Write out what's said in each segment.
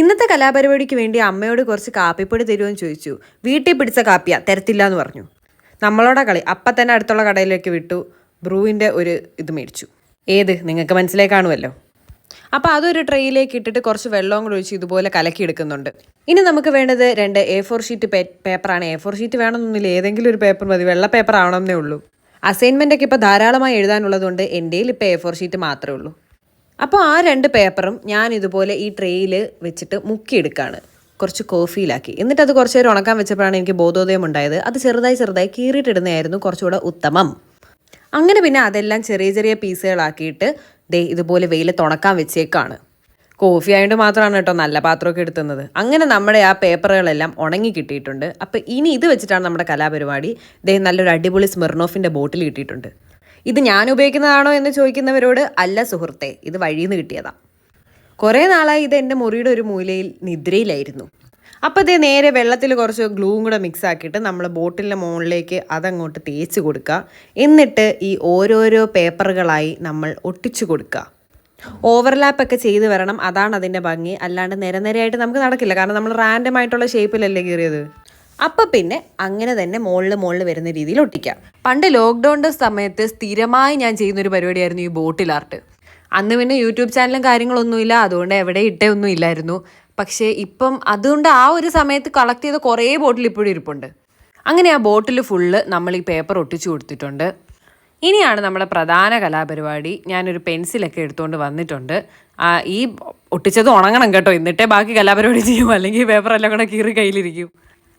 ഇന്നത്തെ കലാപരിപാടിക്ക് വേണ്ടി അമ്മയോട് കുറച്ച് കാപ്പിപ്പൊടി തരുമെന്ന് ചോദിച്ചു. വീട്ടിൽ പിടിച്ച കാപ്പിയാ, തരത്തില്ല എന്ന് പറഞ്ഞു. നമ്മളോടെ കളി. അപ്പം തന്നെ അടുത്തുള്ള കടയിലേക്ക് വിട്ടു. ബ്രൂവിൻ്റെ ഒരു ഇത് മേടിച്ചു. ഏത് നിങ്ങൾക്ക് മനസ്സിലായി കാണുമല്ലോ. അപ്പോൾ അതൊരു ട്രെയിലേക്ക് ഇട്ടിട്ട് കുറച്ച് വെള്ളവും കൂടി ഒഴിച്ച് ഇതുപോലെ കലക്കി എടുക്കുന്നുണ്ട്. ഇനി നമുക്ക് വേണ്ടത് 2 A4 ഷീറ്റ് പേപ്പറാണ്. A4 ഷീറ്റ് വേണമെന്നൊന്നുമില്ല, ഏതെങ്കിലും ഒരു പേപ്പർ മതി. വെള്ള പേപ്പർ ആവണമെന്നേ ഉള്ളൂ. അസൈൻമെൻ്റൊക്കെ ഇപ്പോൾ ധാരാളമായി എഴുതാനുള്ളതുകൊണ്ട് എൻ്റെ ഇപ്പോൾ A4 ഷീറ്റ് മാത്രമേ ഉള്ളൂ. അപ്പോൾ ആ 2 പേപ്പറും ഞാൻ ഇതുപോലെ ഈ ട്രെയിൽ വെച്ചിട്ട് മുക്കിയെടുക്കുകയാണ്, കുറച്ച് കോഫിയിലാക്കി. എന്നിട്ട് അത് കുറച്ച് നേരം ഉണക്കാൻ വെച്ചപ്പോഴാണ് എനിക്ക് ബോധോദയം ഉണ്ടായത്. അത് ചെറുതായി കീറിയിട്ടിടുന്നതായിരുന്നു കുറച്ചുകൂടെ ഉത്തമം. അങ്ങനെ പിന്നെ അതെല്ലാം ചെറിയ ചെറിയ പീസുകളാക്കിയിട്ട് ഇതുപോലെ വെയിലത്ത് ഉണക്കാൻ വെച്ചേക്കാണ്. കോഫി ആയതുകൊണ്ട് മാത്രമാണ് കേട്ടോ നല്ല പാത്രമൊക്കെ എടുത്തുന്നത്. അങ്ങനെ നമ്മുടെ ആ പേപ്പറുകളെല്ലാം ഉണങ്ങി കിട്ടിയിട്ടുണ്ട്. അപ്പോൾ ഇനി ഇത് വെച്ചിട്ടാണ് നമ്മുടെ കലാപരിപാടി. നല്ലൊരു അടിപൊളി സ്മിർനോഫിൻ്റെ ബോട്ടിൽ കിട്ടിയിട്ടുണ്ട്. ഇത് ഞാൻ ഉപയോഗിക്കുന്നതാണോ എന്ന് ചോദിക്കുന്നവരോട് അല്ല സുഹൃത്തെ, ഇത് വഴിയിൽ നിന്ന് കിട്ടിയതാണ്. കുറേ നാളായി ഇത് എൻ്റെ മുറിയുടെ ഒരു മൂലയിൽ നിദ്രയിലായിരുന്നു. അപ്പോൾ നേരെ വെള്ളത്തിൽ കുറച്ച് ഗ്ലൂവും കൂടെ മിക്സ് ആക്കിയിട്ട് നമ്മൾ ബോട്ടിലിൻ്റെ മുകളിലേക്ക് അതങ്ങോട്ട് തേച്ച് കൊടുക്കുക. എന്നിട്ട് ഈ ഓരോരോ പേപ്പറുകളായി നമ്മൾ ഒട്ടിച്ചു കൊടുക്കുക. ഓവർലാപ്പൊക്കെ ചെയ്ത് വരണം, അതാണ് അതിൻ്റെ ഭംഗി. അല്ലാണ്ട് നിരനിരയായിട്ട് നമുക്ക് നടക്കില്ല, കാരണം നമ്മൾ റാൻഡം ആയിട്ടുള്ള ഷേപ്പിലല്ലേ കീറിയത്. അപ്പം പിന്നെ അങ്ങനെ തന്നെ മുകളിൽ വരുന്ന രീതിയിൽ ഒട്ടിക്കാം. പണ്ട് ലോക്ക്ഡൗണിൻ്റെ സമയത്ത് സ്ഥിരമായി ഞാൻ ചെയ്യുന്നൊരു പരിപാടിയായിരുന്നു ഈ ബോട്ടിൽ ആർട്ട്. അന്ന് പിന്നെ യൂട്യൂബ് ചാനലും കാര്യങ്ങളൊന്നുമില്ല, അതുകൊണ്ട് എവിടെ ഒന്നും ഇല്ലായിരുന്നു. പക്ഷേ ഇപ്പം അതുകൊണ്ട് ആ ഒരു സമയത്ത് കളക്ട് ചെയ്ത കുറേ ബോട്ടിൽ ഇപ്പോഴും ഇരിപ്പുണ്ട്. അങ്ങനെ ആ ബോട്ടിൽ ഫുള്ള് നമ്മൾ ഈ പേപ്പർ ഒട്ടിച്ചു കൊടുത്തിട്ടുണ്ട്. ഇനിയാണ് നമ്മുടെ പ്രധാന കലാപരിപാടി. ഞാനൊരു പെൻസിലൊക്കെ എടുത്തുകൊണ്ട് വന്നിട്ടുണ്ട്. ഈ ഒട്ടിച്ചത് ഉണങ്ങണം കേട്ടോ, എന്നിട്ടേ ബാക്കി കലാപരിപാടി ചെയ്യും, അല്ലെങ്കിൽ പേപ്പറെല്ലാം കൂടെ കീറി കയ്യിലിരിക്കും.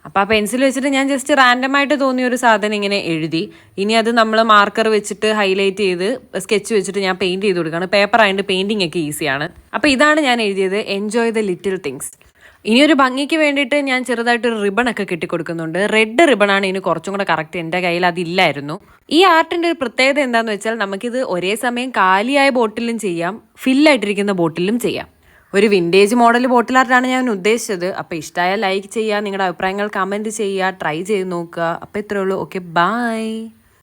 അപ്പോൾ ആ പെൻസിൽ വെച്ചിട്ട് ഞാൻ ജസ്റ്റ് റാൻഡമായിട്ട് തോന്നിയ ഒരു സാധനം ഇങ്ങനെ എഴുതി. ഇനി അത് നമ്മൾ മാർക്കർ വെച്ചിട്ട് ഹൈലൈറ്റ് ചെയ്ത് സ്കെച്ച് വെച്ചിട്ട് ഞാൻ പെയിൻറ്റ് ചെയ്ത് കൊടുക്കുകയാണ്. പേപ്പർ ആയതുകൊണ്ട് പെയിൻറ്റിംഗ് ഒക്കെ ഈസിയാണ്. അപ്പോൾ ഇതാണ് ഞാൻ എഴുതിയത്, എൻജോയ് ദ ലിറ്റിൽ തിങ്സ്. ഇനിയൊരു ഭംഗിക്ക് വേണ്ടിയിട്ട് ഞാൻ ചെറുതായിട്ടൊരു റിബണൊക്കെ കെട്ടിക്കൊടുക്കുന്നുണ്ട്. റെഡ് റിബണാണ് ഇതിന് കുറച്ചും കൂടെ കറക്റ്റ്. എൻ്റെ കയ്യിൽ അതില്ലായിരുന്നു. ഈ ആർട്ടിൻ്റെ ഒരു പ്രത്യേകത എന്താണെന്ന് വെച്ചാൽ നമുക്കിത് ഒരേ സമയം കാലിയായ ബോട്ടിലും ചെയ്യാം, ഫില്ലായിട്ടിരിക്കുന്ന ബോട്ടിലും ചെയ്യാം. ഒരു വിൻറ്റേജ് മോഡൽ ബോട്ടിൽ ആർട്ടാണ് ഞാൻ ഉദ്ദേശിച്ചത്. അപ്പോൾ ഇഷ്ടമായാൽ ലൈക്ക് ചെയ്യുക, നിങ്ങളുടെ അഭിപ്രായങ്ങൾ കമൻറ്റ് ചെയ്യുക, ട്രൈ ചെയ്ത് നോക്കുക. അപ്പോൾ ഇത്രയേ ഉള്ളൂ. Okay, by.